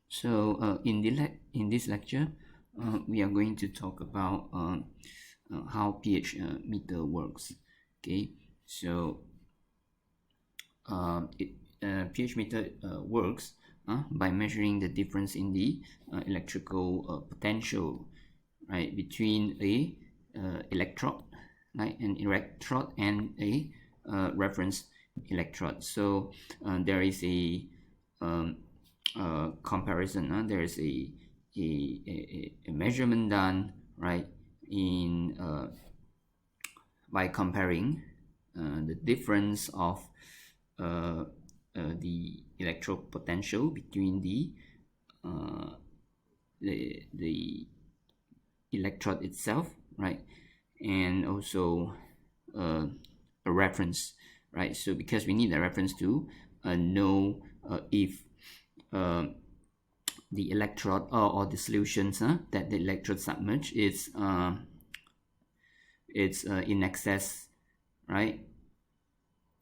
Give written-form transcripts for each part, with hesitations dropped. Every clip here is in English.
So in this lecture, we are going to talk about how pH meter works. Okay, so pH meter works by measuring the difference in the electrical potential, right, between a electrode, right, an electrode and a reference electrode. So there is a comparison. There is a measurement done, right, in by comparing the difference of the electrode potential between the electrode itself, right, and also a reference, right. So because we need a reference to know if the electrode or the solutions that the electrode submerged is in excess, right,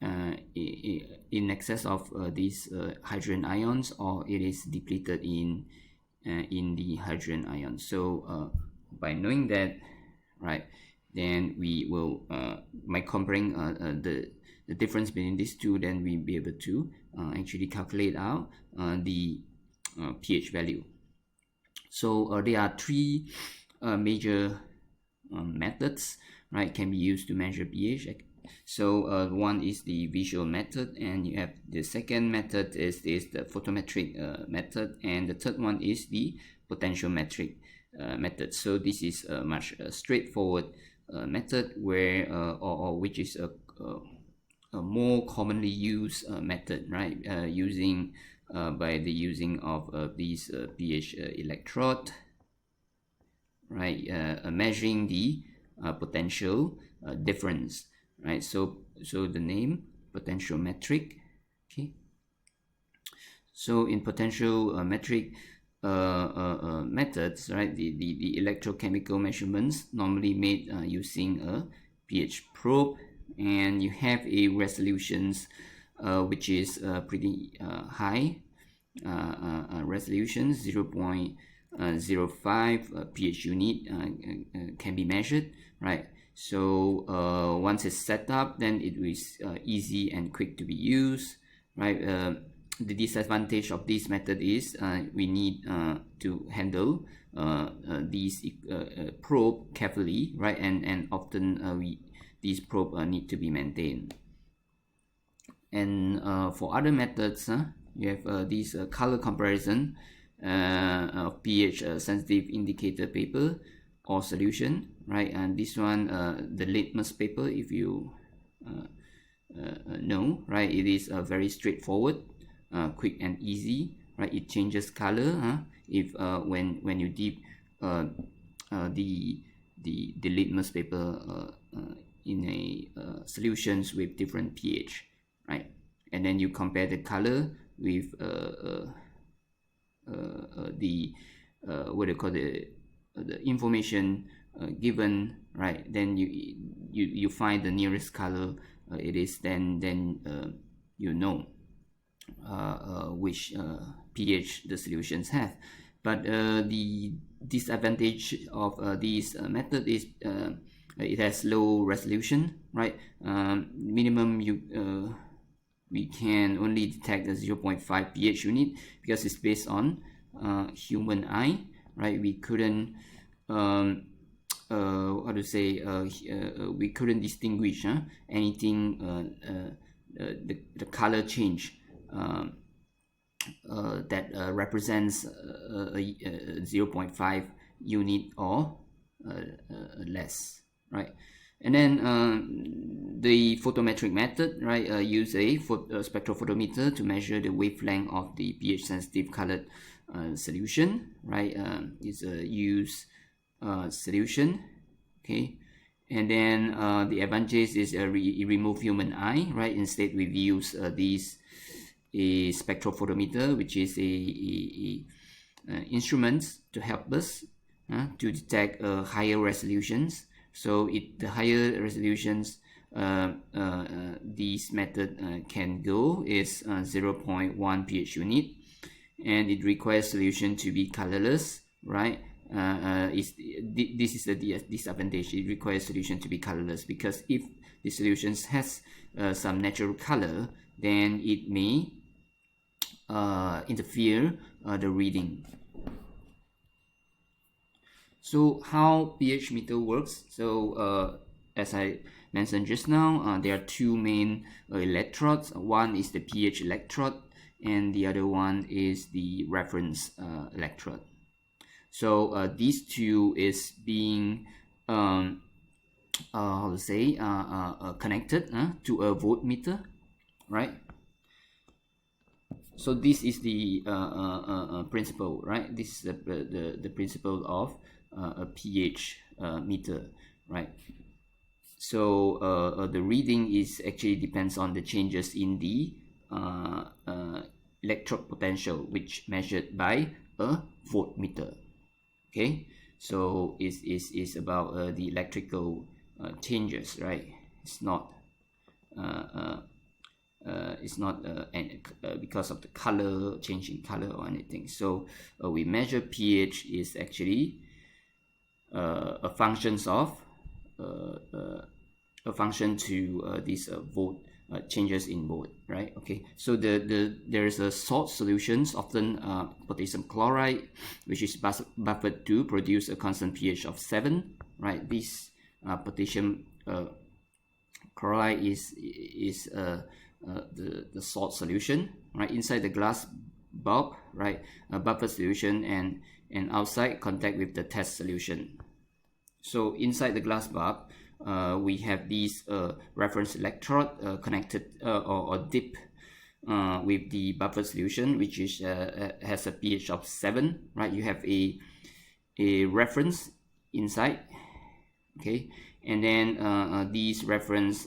in excess of these hydrogen ions, or it is depleted in the hydrogen ions. So by knowing that, right, then we will by comparing the difference between these two, then we'll be able to actually calculate out the pH value. So there are three major methods, right, can be used to measure pH. So one is the visual method, and you have the second method is the photometric method, and the third one is the potentiometric method. So this is a much straightforward method where or which is a more commonly used method, right, using by the using of these pH electrode, right, measuring the potential difference, right. So the name potentiometric. Okay, so in potentiometric methods, right, the electrochemical measurements normally made using a pH probe, and you have a resolutions which is pretty high resolution, 0.05 pH unit can be measured, right. So once it's set up, then it is easy and quick to be used, right. The disadvantage of this method is we need to handle these probe carefully, right, and often these probe need to be maintained. And for other methods, you have this color comparison of pH sensitive indicator paper or solution, right. And this one, the litmus paper, if you know, right, it is very straightforward, quick and easy, right. It changes color if when you dip the litmus paper in a solutions with different pH, right, and then you compare the color with the what do you call the information given, right. Then you find the nearest color it is, then you know which pH the solutions have. But the disadvantage of this method is it has low resolution, right. Minimum we can only detect the 0.5 pH unit because it's based on human eye, right. We couldn't how to say we couldn't distinguish anything the color change that represents 0.5 unit or less, right. And then the photometric method, right, use a spectrophotometer to measure the wavelength of the pH sensitive colored solution, right. It's a used solution, okay. And then the advantage is remove human eye, right. Instead we use this a spectrophotometer, which is a instrument to help us to detect higher resolutions. So the higher resolutions this method can go is 0.1 pH unit, and it requires solution to be colorless, right? This is the disadvantage. It requires solution to be colorless, because if the solution has some natural color, then it may interfere the reading. So how pH meter works? So as I mentioned just now, there are two main electrodes. One is the pH electrode, and the other one is the reference electrode. So these two is being how to say connected to a voltmeter, right? So this is the principle, right? This is the principle of a pH meter, right? So the reading is actually depends on the changes in the electrode potential, which measured by a voltmeter. Okay, so is about the electrical changes, right? It's not because of the color, change in color or anything. So we measure pH is actually a functions of a function to this volt changes in volt, right? Okay, so there is a salt solutions, often potassium chloride, which is buffered to produce a constant pH of 7, right? This potassium chloride is the salt solution, right? Inside the glass bulb, right? A buffer solution, and outside contact with the test solution. So inside the glass bulb, we have these reference electrode connected or dipped with the buffer solution, which is has a pH of 7, right? You have a reference inside, okay, and then these reference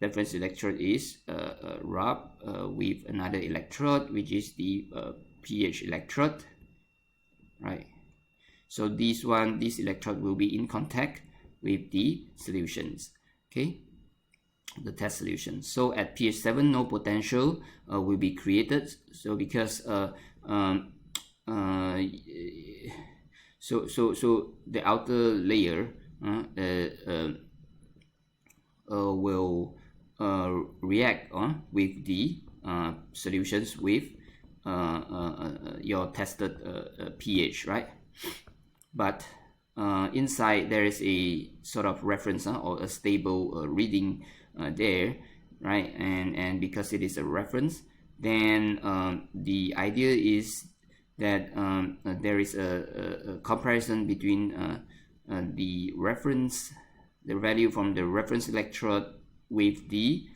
reference electrode is rubbed with another electrode, which is the pH electrode, right? So this electrode will be in contact with the solutions, okay, the test solution. So at pH 7, no potential will be created. So because so the outer layer will react with the solutions with your tested pH, right? But inside there is a sort of reference or a stable reading there, right? And because it is a reference, then the idea is that there is a comparison between the reference, the value from the reference electrode with the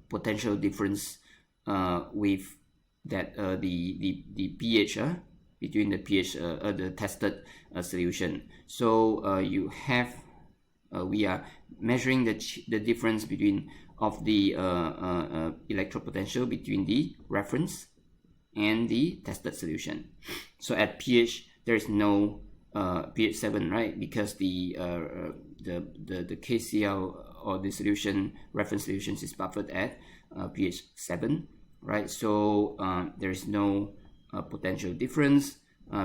potential difference with that the pH between the pH the tested solution. So you have we are measuring the difference between of the electrode potential between the reference and the tested solution. So at pH there is no pH 7, right? Because the KCl or the solution reference solutions is buffered at pH 7, right? So there is no potential difference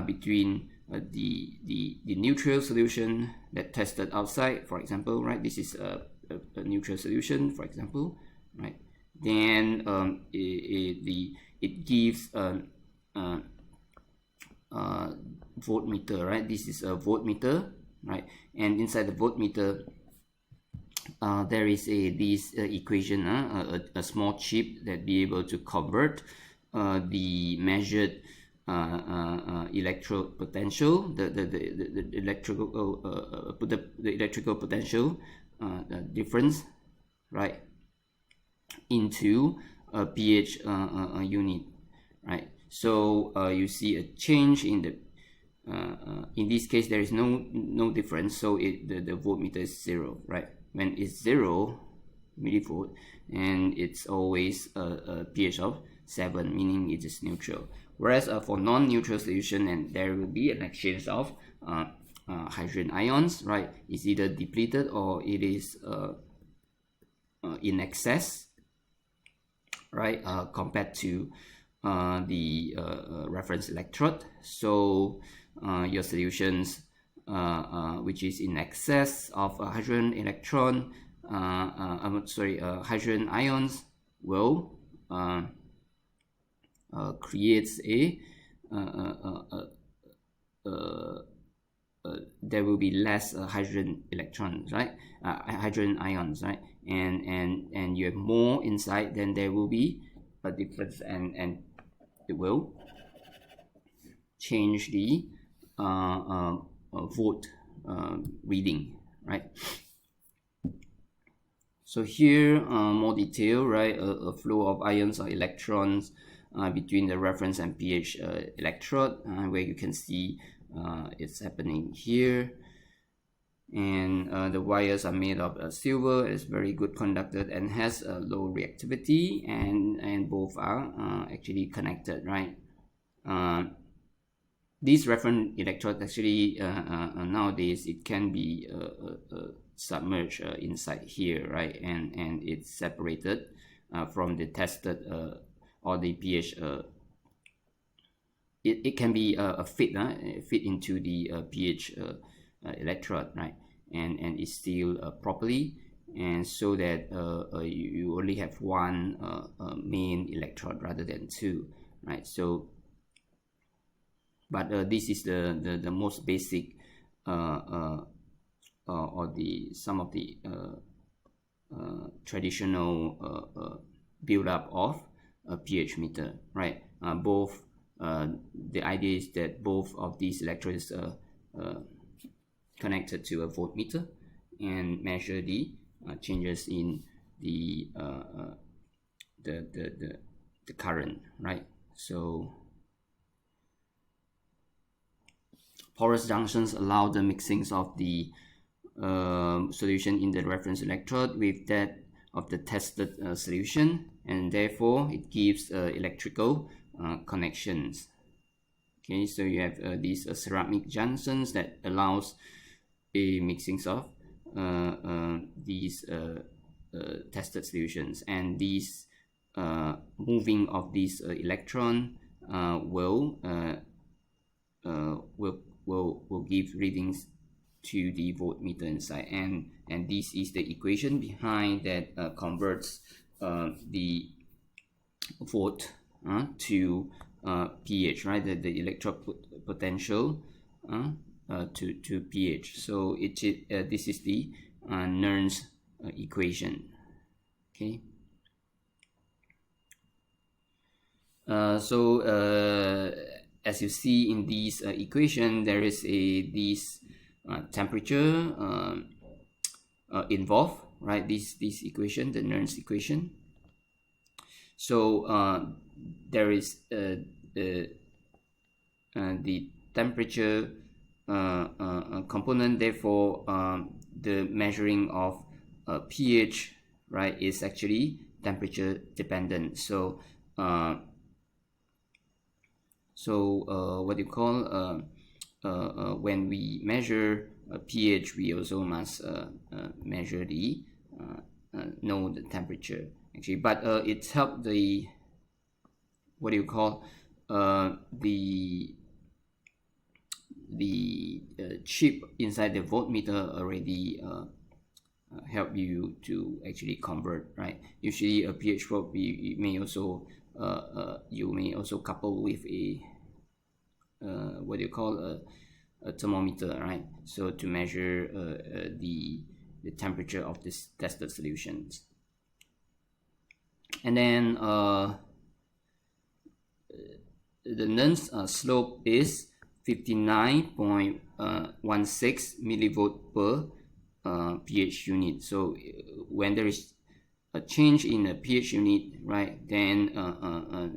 between the neutral solution that tested outside, for example, right? This is a neutral solution, for example, right? Then it gives voltmeter, right? This is a voltmeter, right? And inside the voltmeter there is this equation, a small chip that be able to convert the measured electrode potential, the electrical potential difference, right, into a pH unit, right? So you see a change in the in this case there is no difference, so the voltmeter is 0, right? When it's 0 millivolt, and it's always a pH of 7, meaning it is neutral. Whereas for non-neutral solution, and there will be an exchange of hydrogen ions, right? It's either depleted or it is in excess, right, compared to the reference electrode. So your solutions which is in excess of hydrogen electron, hydrogen ions will creates there will be less hydrogen electrons, right? Hydrogen ions, right? And you have more inside, then there will be a difference, and it will change the volt reading, right? So here, more detail, right? A flow of ions or electrons between the reference and pH electrode, where you can see it's happening here. And the wires are made of silver. It's very good conductor and has a low reactivity, and both are actually connected, right? These reference electrodes actually nowadays it can be submerged inside here, right? And it's separated from the tested or the pH. It can be fit into the pH electrode, right? And it's sealed properly, and so that you only have one main electrode rather than two, right? So but this is the most basic or some of the traditional build up of a pH meter, right? Both the idea is that both of these electrodes are connected to a voltmeter and measure the changes in the current, right? So porous junctions allow the mixings of the solution in the reference electrode with that of the tested solution, and therefore it gives electrical connections. Okay, so you have these ceramic junctions that allows a mixings of these tested solutions, and these moving of these electron will give readings to the voltmeter inside, and this is the equation behind that converts the volt to pH, right? The electrode potential to pH. So this is the Nernst equation. Okay. As you see in this equation, there is this temperature involved, right? This equation, the Nernst equation. So there is the temperature component. Therefore, the measuring of pH, right, is actually temperature dependent. So what you call when we measure pH, we also must measure the know the temperature actually. But it's helped the what do you call the chip inside the voltmeter already help you to actually convert, right? Usually a pH probe you may also couple with a what do you call a thermometer, right? So to measure the temperature of this tested solutions. And then the Nernst slope is 59.16 millivolt per pH unit. So when there is a change in a pH unit, right, then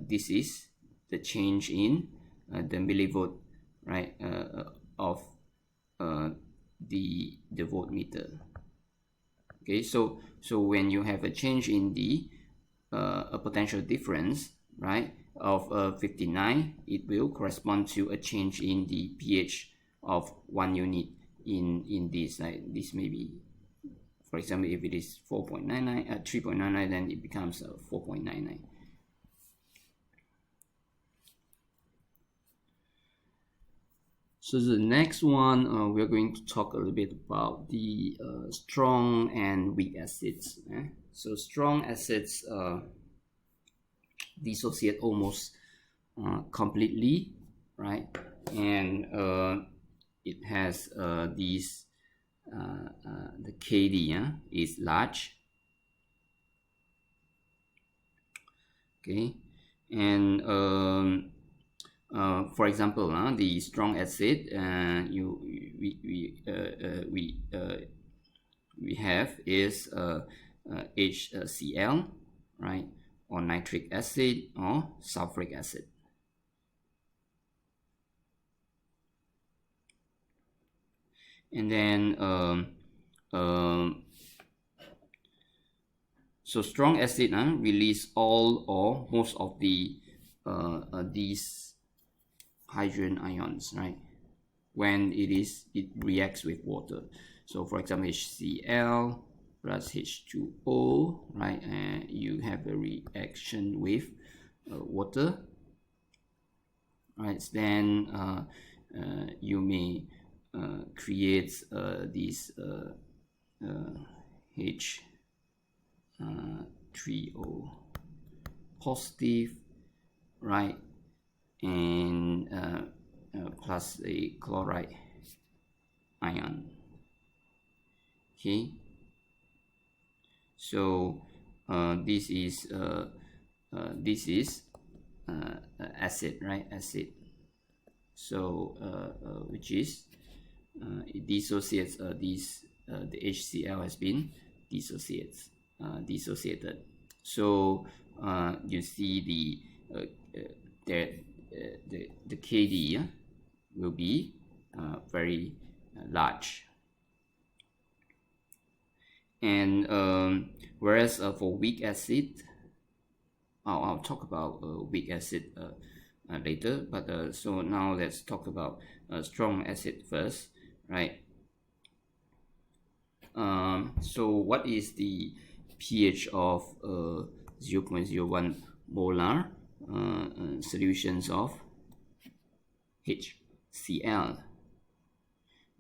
this is the change in the millivolt, right, of the voltmeter. Okay, so when you have a change in the a potential difference, right, of 59, it will correspond to a change in the pH of 1 unit in this, right? This may be, For example, if it is 4.99, 3.99, then it becomes 4.99. So the next one, we're going to talk a little bit about the strong and weak acids. So strong acids dissociate almost completely, right? And it has these the KD is large. Okay, and for example, the strong acid we have is HCl, right, or nitric acid or sulfuric acid. And then so strong acid release all or most of the these hydrogen ions, right, when it reacts with water. So for example, HCl plus H2O, right, and you have a reaction with water, right? Then you may create this H3O positive, right, and plus a chloride ion. Okay, so this is acid, right? Acid. So which is it dissociates the HCl has been dissociated. So you see the KD will be very large. And whereas for weak acid, I'll talk about weak acid later, but so now let's talk about strong acid first, right? So what is the pH of 0.01 molar solutions of HCl,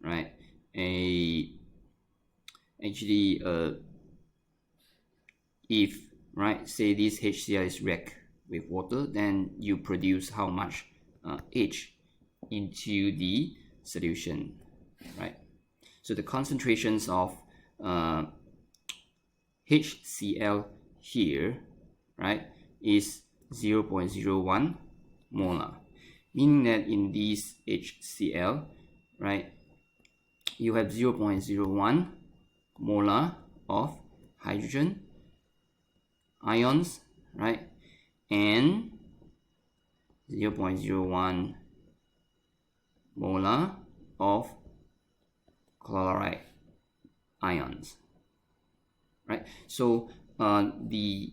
right? Actually if, right, say this HCl is react with water, then you produce how much H into the solution, right? So the concentrations of HCl here, right, is 0.01 molar, meaning that in this HCl, right, you have 0.01 molar of hydrogen ions, right, and 0.01 molar of chloride ions, right? So the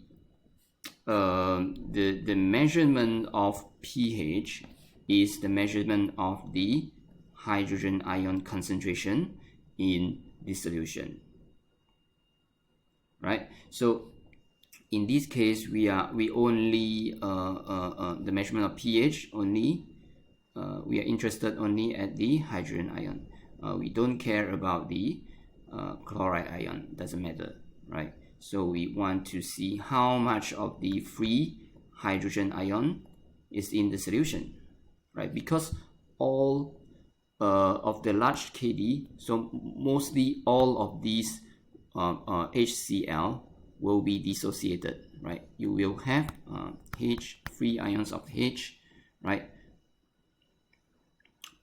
measurement of pH is the measurement of the hydrogen ion concentration in the solution, right? So in this case, we only the measurement of pH only. We are interested only at the hydrogen ion. We don't care about the chloride ion. Doesn't matter, right? So we want to see how much of the free hydrogen ion is in the solution, right? Because all of the large KD, so mostly all of these HCl will be dissociated, right? You will have free ions of H, right?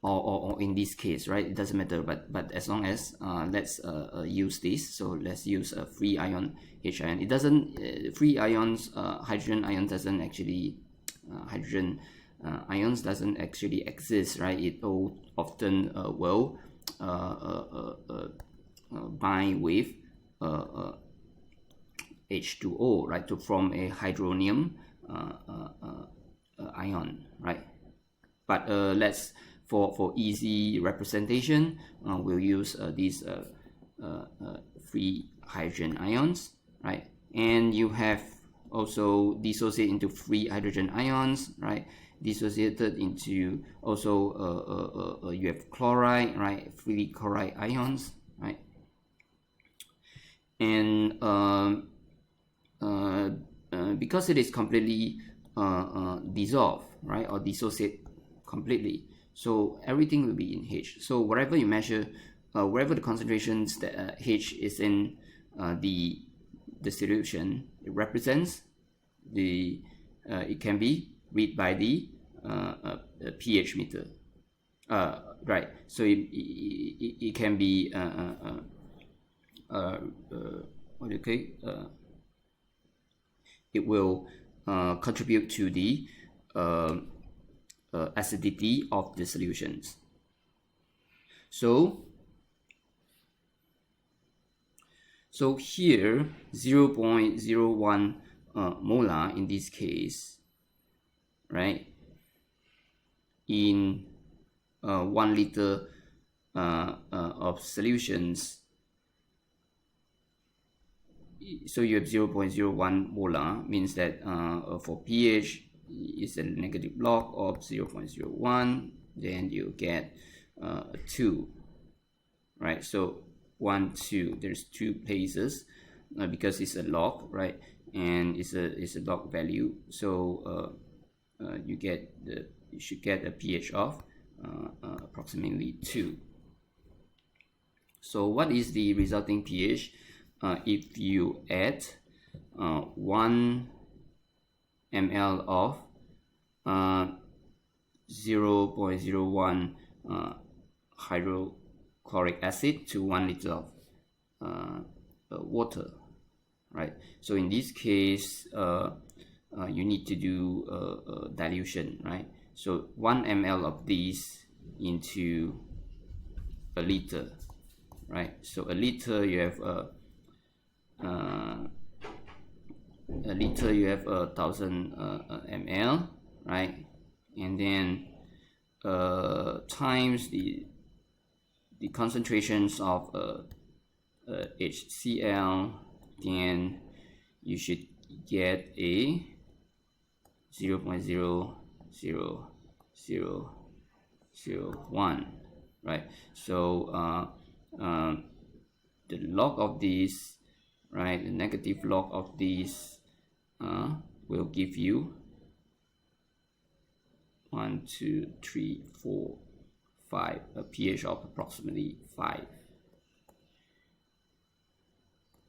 Or in this case, right, it doesn't matter, but as long as let's use this, so let's use a free ion H ion. It doesn't free ions hydrogen ion doesn't actually hydrogen ions doesn't actually exist, right? It often will bind with H2O, right, to form a hydronium ion, right? But let's for easy representation, we'll use this free hydrogen ions, right? And you have also dissociate into free hydrogen ions, right? Dissociated into also you have chloride, right? Free chloride ions, right? And because it is completely dissolved, right, or dissociate completely, so everything will be in H. So wherever you measure, wherever the concentrations that H is in the solution, it represents the it can be read by the pH meter, right? So it can be what do you call it will contribute to the acidity of the solutions. So here 0.01 molar in this case, right, in 1 liter of solutions. So you have 0.01 molar, means that for pH is a negative log of 0.01, then you get 2, right? So 1, 2, there's 2 places because it's a log, right? And it's a log value, so you should get a pH of approximately 2. So what is the resulting pH? If you add 1 ml of 0.01 hydrochloric acid to 1 liter of water, right? So in this case, you need to do dilution, right? So 1 ml of these into a liter, right? So a liter you have a liter you have 1000 ml, right? And then times the concentrations of HCl, then you should get a 0.00001, right? So the log of this, right, the negative log of this will give you 1, 2, 3, 4, 5, a pH of approximately 5.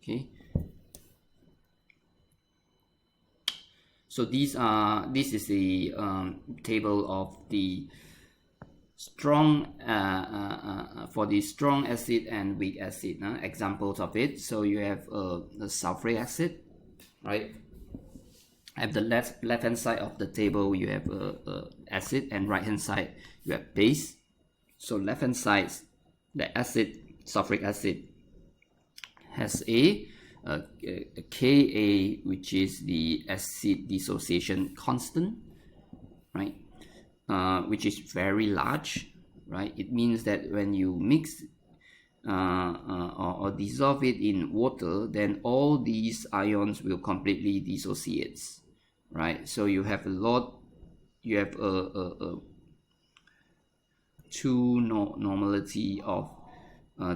Okay. So this is the table of the strong for the strong acid and weak acid, examples of it. So you have the sulfuric acid, right? At the left hand side of the table you have acid, and right hand side you have base. So left hand side, the acid, sulfuric acid, has a Ka, which is the acid dissociation constant, right? Which is very large, right? It means that when you mix or dissolve it in water, then all these ions will completely dissociate, right? So you have you have two normality of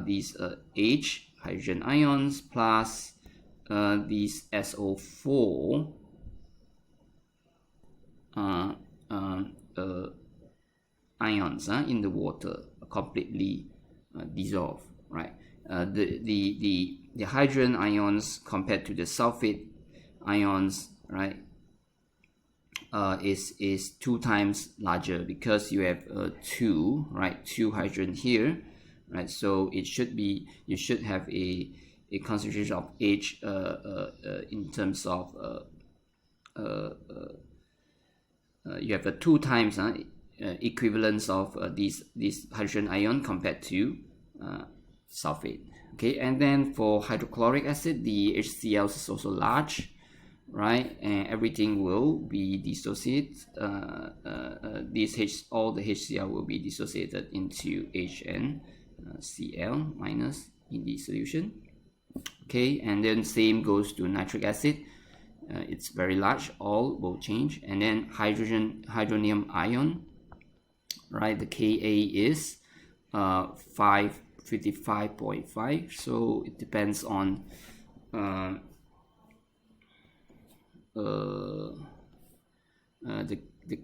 these H hydrogen ions plus these SO4 ions in the water completely dissolve, right? The hydrogen ions compared to the sulfate ions, right, is 2 times larger because you have 2 hydrogen here, right? So it should be, you should have a concentration of H in terms of you have a 2 times equivalence of these hydrogen ion compared to sulfate. Okay, and then for hydrochloric acid, the HCl is also large, right? And everything will be dissociated. All the HCl will be dissociated into H and Cl minus in the solution. Okay, and then same goes to nitric acid. It's very large, all will change. And then hydronium ion, right, the Ka is 555.5. so it depends on the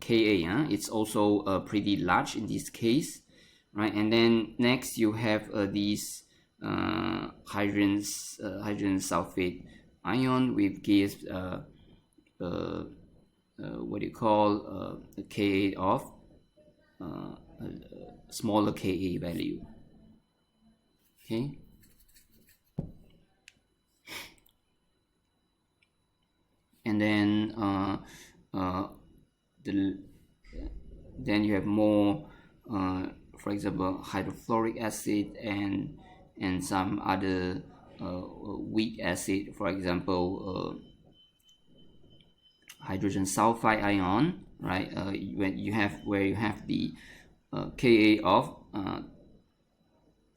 Ka. It's also pretty large in this case, right? And then next you have these hydrogen sulfate ion with gives what you call a Ka of a smaller Ka value. Okay. And then then you have more, for example, hydrofluoric acid and some other weak acid, for example, hydrogen sulfide ion, right? When you have the Ka of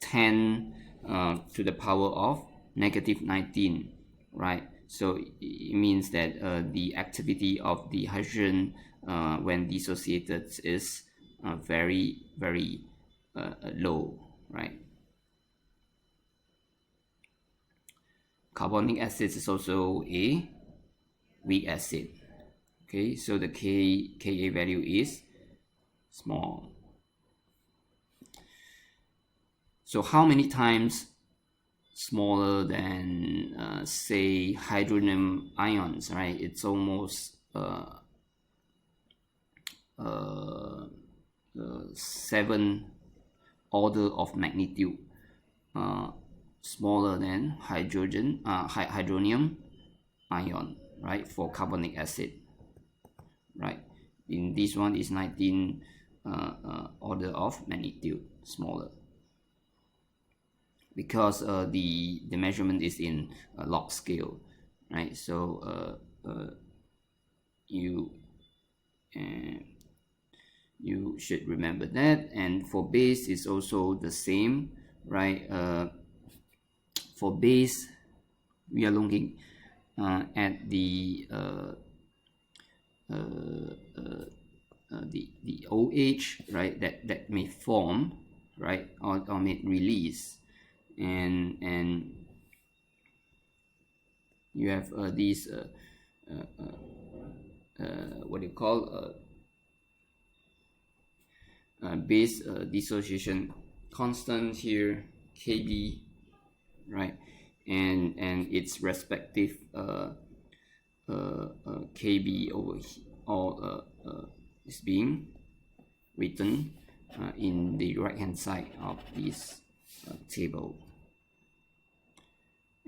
10 to the power of -19, right? So it means that the activity of the hydrogen when dissociated is very low, right? Carbonic acid is also a weak acid. Okay, so the Ka value is small. So how many times smaller than say hydronium ions, right? It's almost 7 order of magnitude smaller than hydronium ion, right, for carbonic acid, right? In this one is 19 order of magnitude smaller, because the measurement is in a log scale, right? So you should remember that. And for base is also the same, right? For base we are looking at the OH, right, that may form, right, or may release, and you have these what do you call base dissociation constant here, Kb, right, and its respective Kb over all is being written in the right hand side of this table.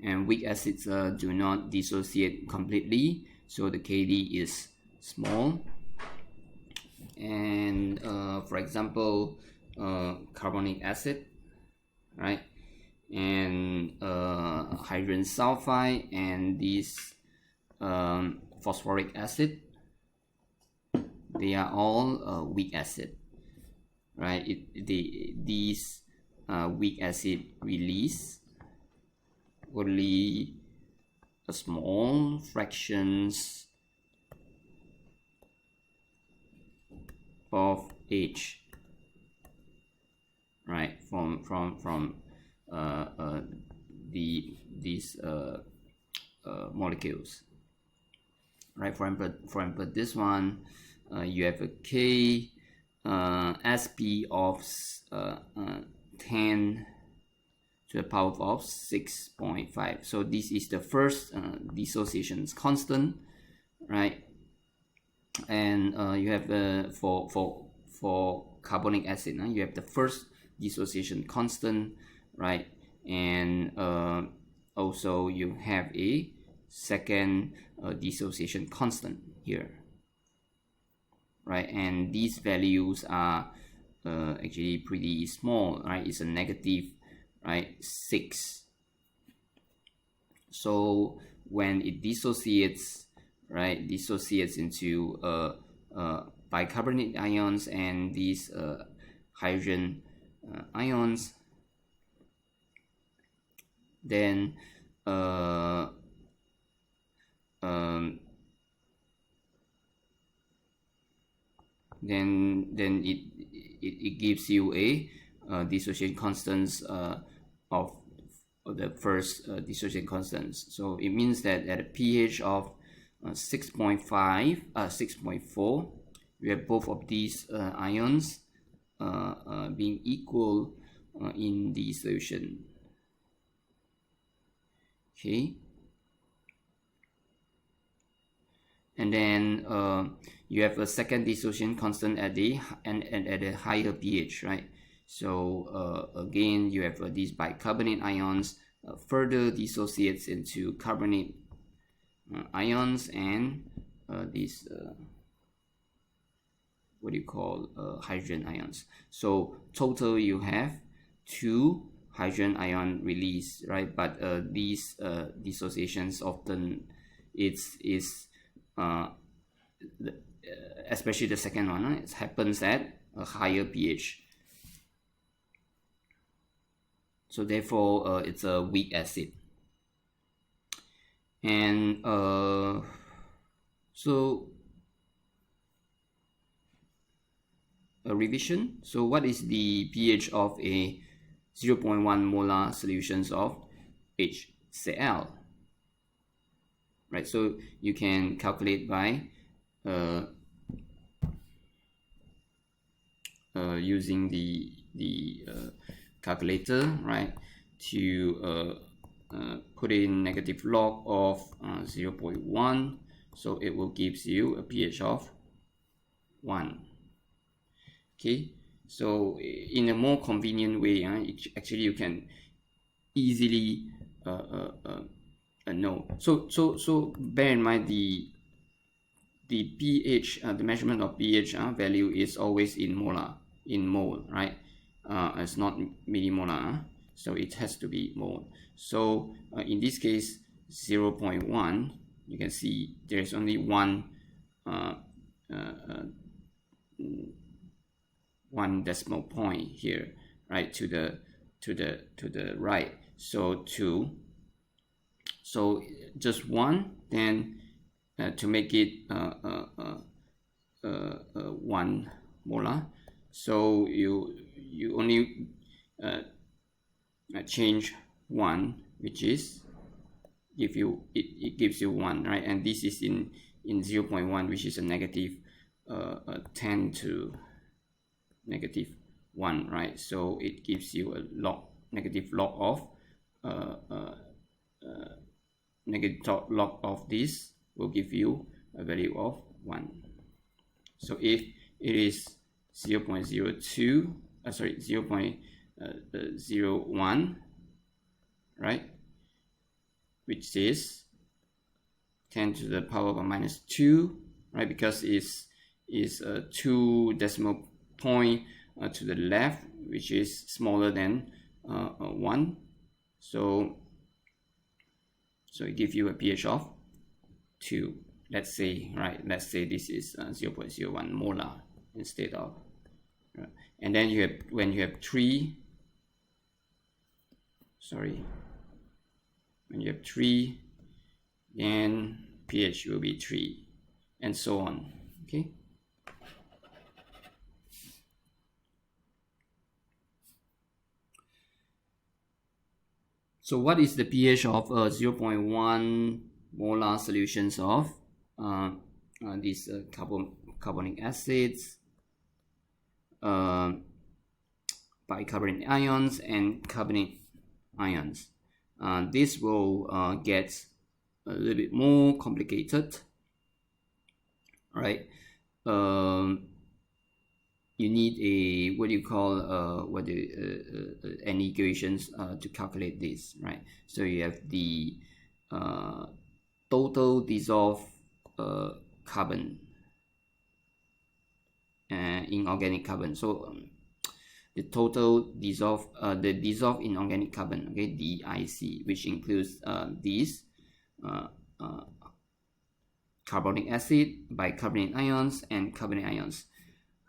And weak acids do not dissociate completely, so the Kd is small. And for example, carbonic acid, right, and hydrogen sulfide and this phosphoric acid, they are all weak acid, right? These weak acid release only a small fractions of H, right, from these molecules, right? For example, this one you have a K Sp of 10 to the power of 6.5. So this is the first dissociation constant, right? And you have for carbonic acid, you have the first dissociation constant, right? And also you have a second dissociation constant here, right? And these values are actually pretty small, right? It's a negative, right, 6. So when it dissociates, right, dissociates into bicarbonate ions and these hydrogen ions, then then it gives you a dissociation constants of the first dissociation constants. So it means that at a pH of 6.5 6.4, we have both of these ions being equal in the solution. Okay, and then you have a second dissociation constant at the at a higher pH, right? So again, you have these bicarbonate ions further dissociates into carbonate ions and these what do you call hydrogen ions. So total you have 2 hydrogen ion release, right? But these dissociations often especially the second one, it happens at a higher pH. So therefore it's a weak acid. And so a revision. So what is the pH of a 0.1 molar solutions of HCl? Right, so you can calculate by using the calculator, right, to put in negative log of 0.1, so it will gives you a pH of 1. Okay, so in a more convenient way, actually you can easily know. So bear in mind the pH, the measurement of pH value is always in mole, right? It's not millimolar, so it has to be mole. So in this case 0.1, you can see there is only one decimal point here, right, to the right. So 2, so just 1, then to make it 1 molar, so you only change 1, which is it gives you 1, right? And this is in 0.1, which is a negative 10 to negative 1, right? So it gives you a negative log of this will give you a value of 1. So if it is 0.02, 0.01, right, which is 10 to the power of minus 2, right, because it's 2 decimal point to the left, which is smaller than 1, so it gives you a pH of 2. Let's say this is 0.01 molar instead of, right? And then when you have 3, then pH will be 3, and so on. Okay. So what is the pH of 0.1 molar solutions of these carbonic acids, bicarbonate ions, and carbonate ions? This will get a little bit more complicated, right? You need a an equations to calculate this, right? So you have the total dissolved carbon, inorganic carbon. So the total dissolved inorganic carbon, okay, DIC, which includes these carbonic acid, bicarbonate ions, and carbonate ions.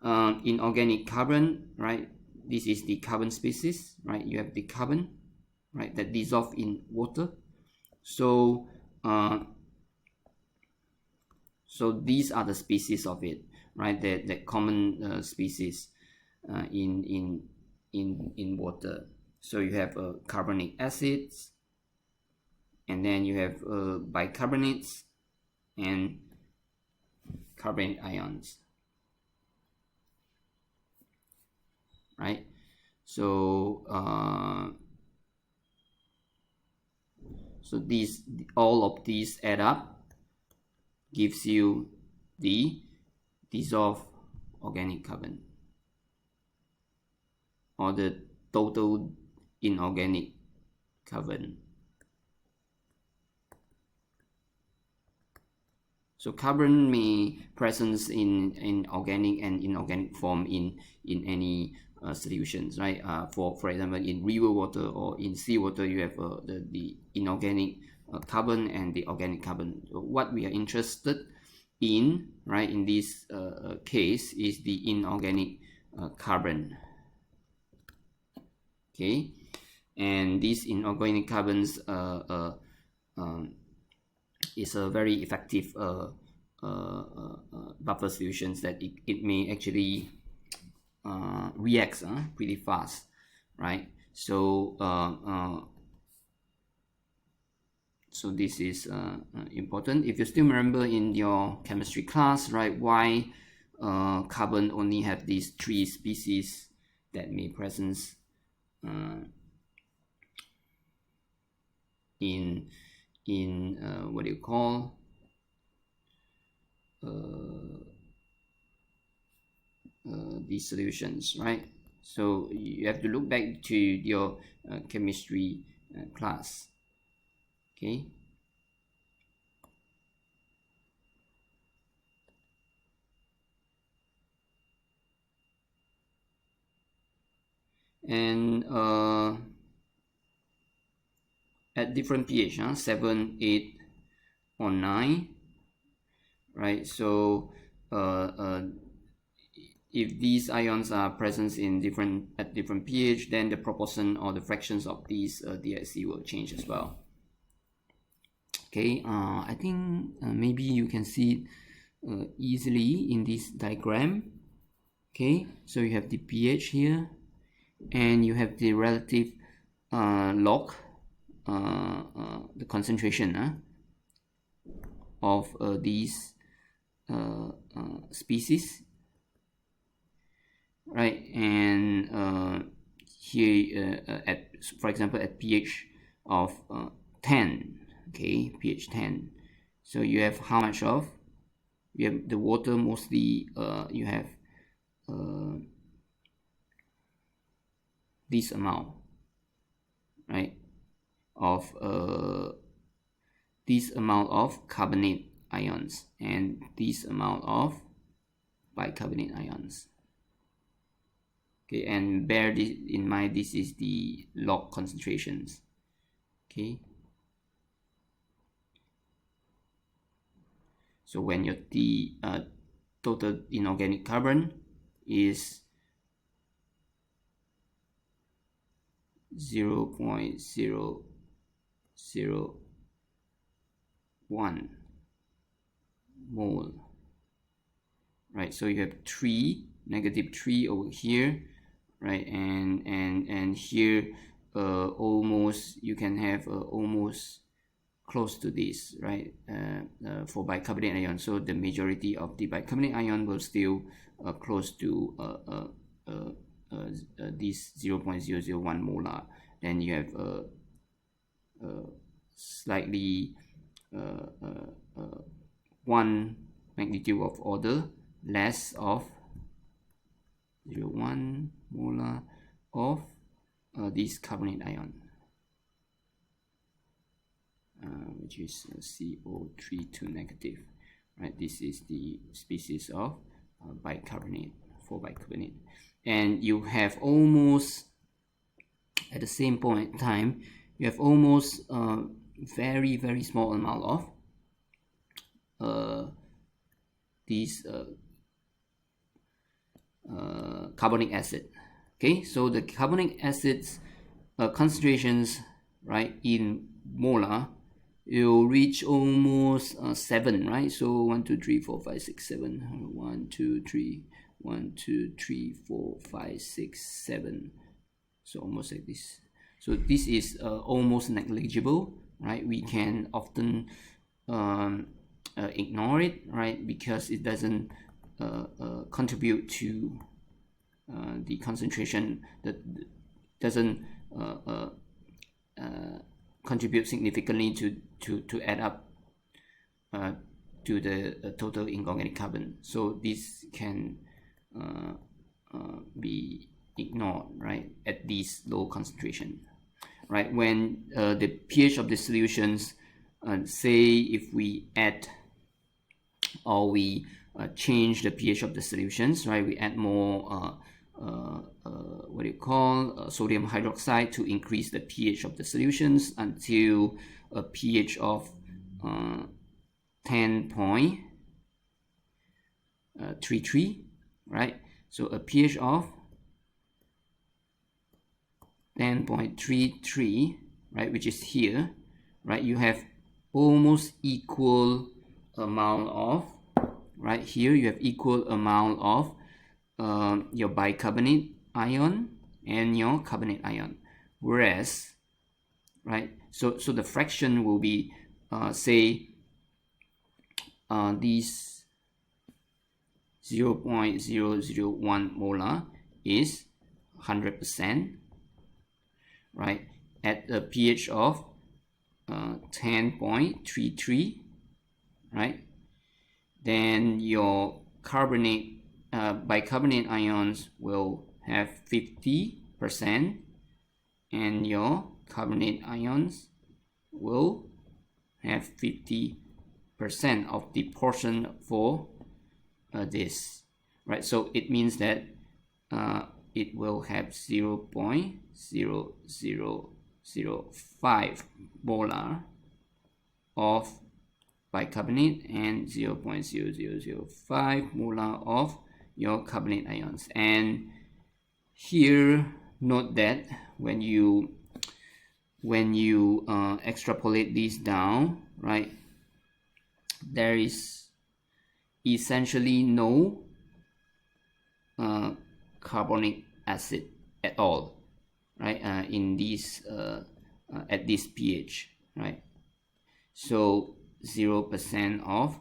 Inorganic carbon, right, this is the carbon species, right? You have the carbon, right, that dissolve in water, So so these are the species of it, right? The common species in water. So you have carbonic acids, and then you have bicarbonates and carbonate ions, right? So so these, all of these add up, gives you the dissolved organic carbon, or the total inorganic carbon. So carbon may presence in organic and inorganic form in any solutions, right? For example, in river water or in seawater, you have the inorganic carbon and the organic carbon. So what we are interested in, right, in this case, is the inorganic carbon. Okay, and these inorganic carbons is a very effective buffer solutions, that it may actually reacts pretty fast, right? So so this is important. If you still remember in your chemistry class, right, why carbon only have these 3 species that may presence in what do you call these solutions, right? So you have to look back to your chemistry class. Okay, and at different pH, 7, 8 or 9, right? So if these ions are present in at different pH, then the proportion or the fractions of these DSC will change as well. Okay, I think maybe you can see it easily in this diagram. Okay, so you have the pH here, and you have the relative log, the concentration of these species, right? And here at, for example, at pH of 10, okay, pH 10, so you have how much of, you have the water mostly, you have this amount, right, of this amount of carbonate ions and this amount of bicarbonate ions. Okay, and bear this in mind, this is the log concentrations. Okay, so when your total inorganic carbon is 0.001 mole, right? So you have 3, -3 over here, right? And here almost, you can have almost close to this, right, for bicarbonate ion. So the majority of the bicarbonate ion will still close to this 0.001 molar. Then you have slightly 1 magnitude of order less of 0.1 molar of this carbonate ion, which is CO32 negative, right? This is the species of bicarbonate, 4-bicarbonate. And you have almost, at the same point in time, you have almost very, very small amount of these carbonic acid. Okay, so the carbonic acids concentrations, right, in molar you'll reach almost 7, right? So 1 2 3 4 5 6 7 1 2 3 1 2 3 4 5 6 7, so almost like this. So this is almost negligible, right? We can often ignore it, right, because it doesn't contribute to the concentration, that doesn't contribute significantly to add up to the total inorganic carbon. So this can be ignored, right, at this low concentration, right? When the pH of the solutions, say if we add or we change the pH of the solutions, right, we add more what do you call sodium hydroxide to increase the pH of the solutions until a pH of 10.33, right? So a pH of 10.33, right, which is here, right? You have almost equal amount of, right, here you have equal amount of your bicarbonate ion and your carbonate ion, whereas, right, so the fraction will be say these 0.001 molar is 100%, right, at a pH of 10.33, right? Then your carbonate bicarbonate ions will have 50%, and your carbonate ions will have 50% of the portion for this, right? So it means that it will have 0.0005 molar of bicarbonate and 0.0005 molar of your carbonate ions. And here note that when you extrapolate this down, right, there is essentially no carbonic acid at all, right, in this at this pH, right? So 0% of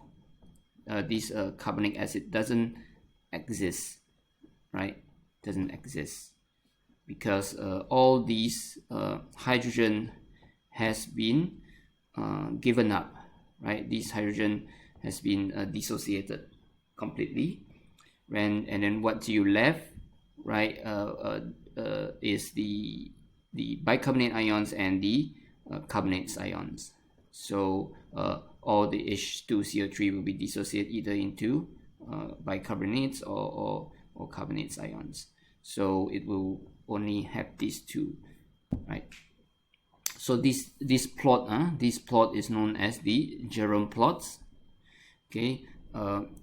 this carbonic acid doesn't exist, right? Doesn't exist because all these hydrogen has been given up, right? This hydrogen has been dissociated completely, and then what you left, right, is the bicarbonate ions and the carbonates ions. So all the H2CO3 will be dissociated either into bicarbonates or carbonates ions. So it will only have these two, right? So this plot is known as the Jerome plots. Okay,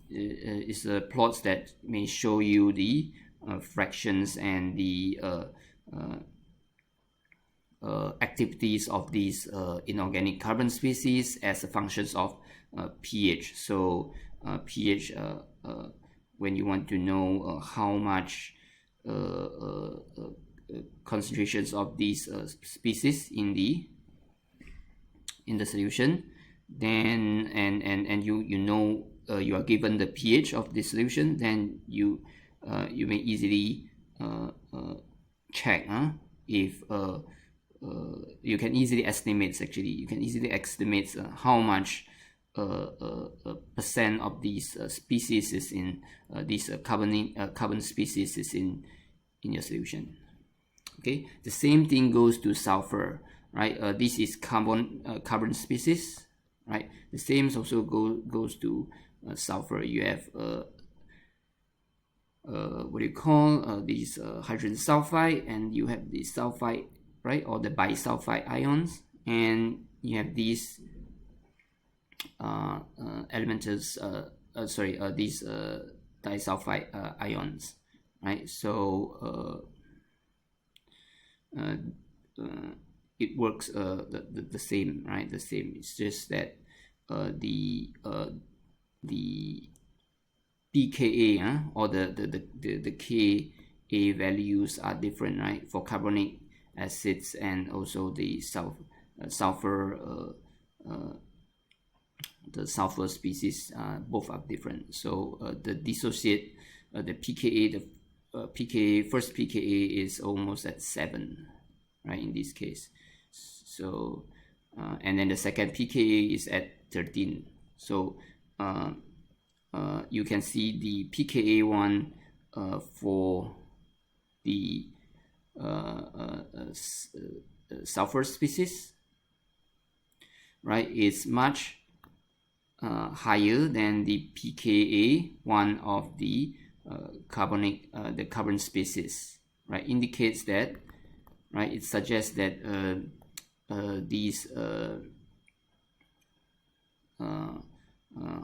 it's the plots that may show you the fractions and the activities of these inorganic carbon species as a functions of pH. So pH, when you want to know how much concentrations of these species in the solution, then and you know you are given the pH of the solution, then you may easily check if you can easily estimate, actually you can easily estimate how much percent of these species is in these carbon species is in your solution. Okay, the same thing goes to sulfur, right? This is carbon species, right? The same also goes to sulfur. You have what do you call these hydrogen sulfide, and you have the sulfide, right, or the bisulfide ions, and you have these elementals these disulfide ions, right? So it works the same, right? The same. It's just that the pKa or the Ka values are different, right? For carbonic acids and also the sulfur the sulfur species, both are different. So the dissociate the pKa, the pKa, first pKa is almost at 7, right, in this case. So and then the second pKa is at 13. So you can see the pKa one for the sulfur species, right, is much higher than the pKa one of the the carbon species, right? Indicates that, right, it suggests that these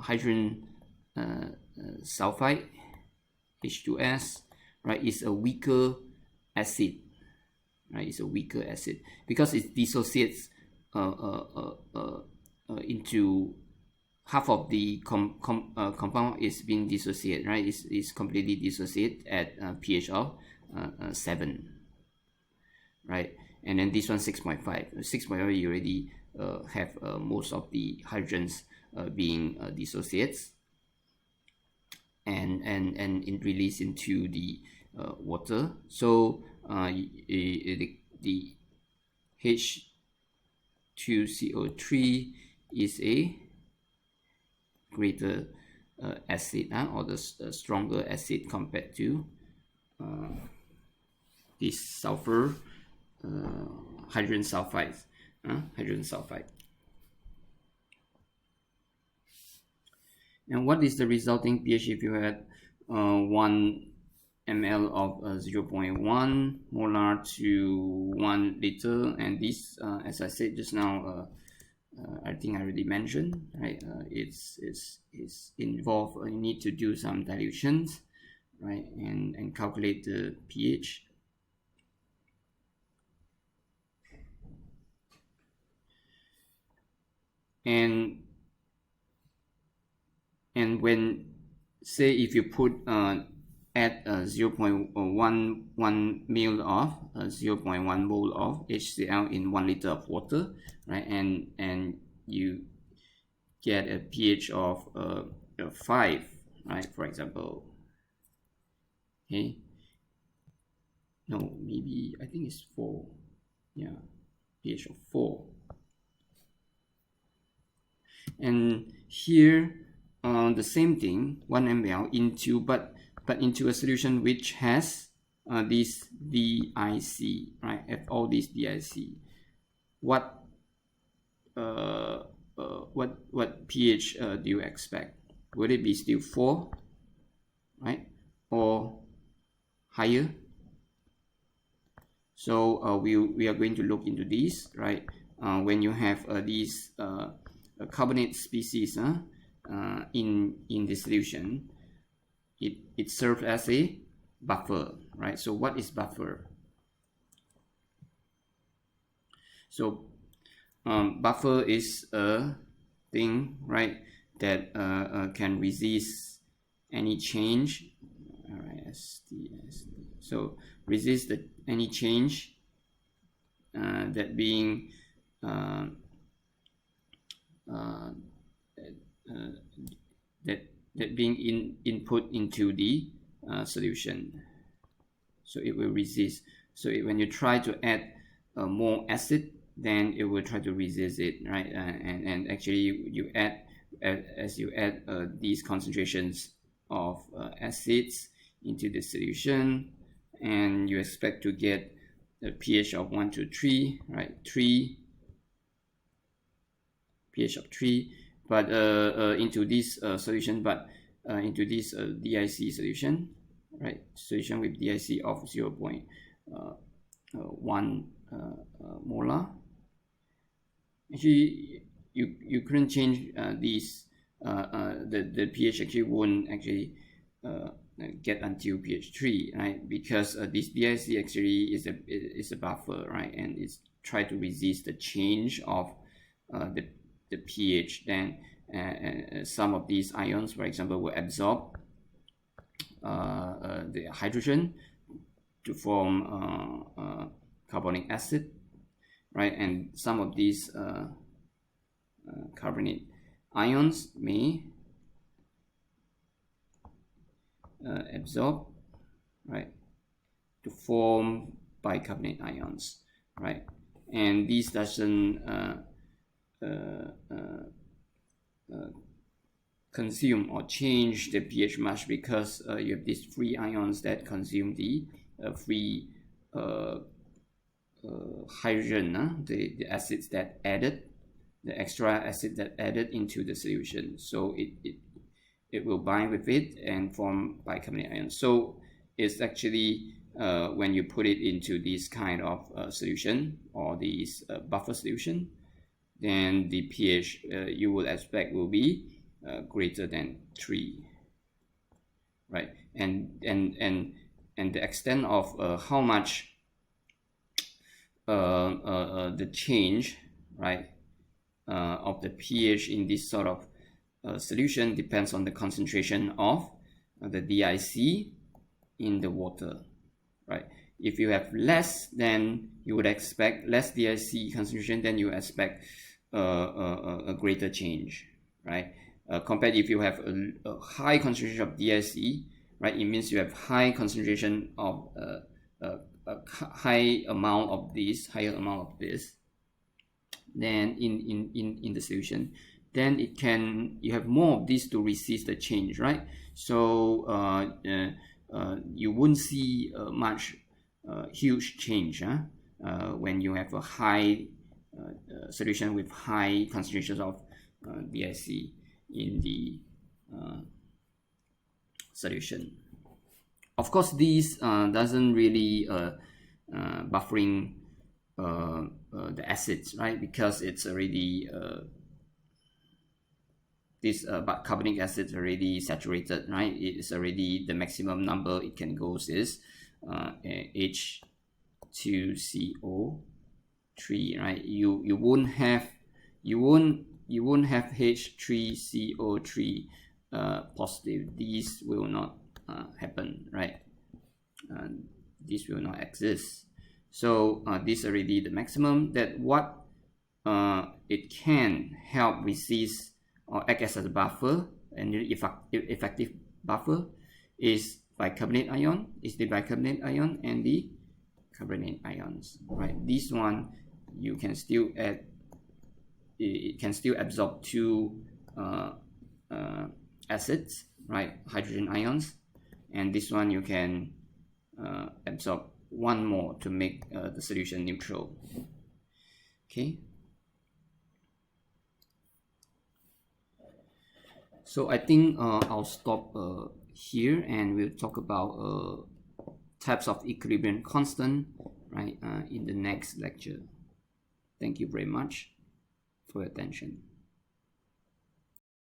hydrogen sulfide H2S, right, is a weaker acid, right? It's a weaker acid because it dissociates into half of the compound is being dissociated, right? It's completely dissociated at pH of 7, right? And then this one 6.5. 6.5 you already have most of the hydrogens being dissociated and in release into the water. So the H2CO3 is a greater acid, or the stronger acid compared to this sulfur hydrogen sulfide. And what is the resulting pH if you had 1 ml of 0.1 molar to 1 liter? And this, as I said just now, I think I already mentioned, right? It's involved. You need to do some dilutions, right, and calculate the pH. And when, say, if you put add 0.11 ml of 0.1 mole of HCl in 1 liter of water, right, and you get a pH of 5, right, for example. Okay, no, maybe I think it's 4, yeah, pH of 4. And here the same thing, 1 ml into but into a solution which has this DIC, right? At all these DIC, what pH do you expect? Would it be still 4, right, or higher? So we are going to look into this, right? When you have these carbonate species in the solution, it serves as a buffer, right? So what is buffer? So buffer is a thing, right, that can resist any change. All right, so resist any change that being that being input into the solution. So it will resist. So when you try to add more acid, then it will try to resist it, right? And actually you add, as you add these concentrations of acids into the solution, and you expect to get a pH of 1 to 3, right? 3, pH of 3, but into this solution, but into this DIC solution, right? Solution with DIC of 0.1 molar. Actually, you couldn't change these. The pH actually won't actually get until pH 3, right? Because this DIC actually is a buffer, right? And it's try to resist the change of the pH, then some of these ions, for example, will absorb the hydrogen to form carbonic acid, right? And some of these carbonate ions may absorb, right, to form bicarbonate ions, right? And this doesn't consume or change the pH much, because you have these free ions that consume the free hydrogen, the acids that added, the extra acid that added into the solution. So it will bind with it and form bicarbonate ions. So it's actually when you put it into this kind of solution, or this buffer solution, then the pH you will expect will be greater than 3, right? And the extent of how much the change, right, of the pH in this sort of solution depends on the concentration of the DIC in the water, right? If you have less, then you would expect less DIC concentration, then you expect a greater change, right? Compared if you have a high concentration of DIC, right, it means you have high concentration of a higher amount of this, then in the solution, then you have more of this to resist the change, right? So you won't see much huge change when you have a high solution with high concentrations of DIC in the solution. Of course, this doesn't really buffering the acids, right? Because it's already this carbonic acid already saturated, right? It is already the maximum number it can go is H2CO3, right? You won't have H3CO3 positive. These will not happen, right? This will not exist. So this already the maximum that what it can help resist or act as a buffer, and the effective buffer is bicarbonate ion, the bicarbonate ion and the carbonate ions, right? This one you can still add, it can still absorb 2 acids, right, hydrogen ions, and this one you can absorb 1 more to make the solution neutral. Okay, so I think I'll stop here, and we'll talk about types of equilibrium constant, right, in the next lecture. Thank you very much for your attention.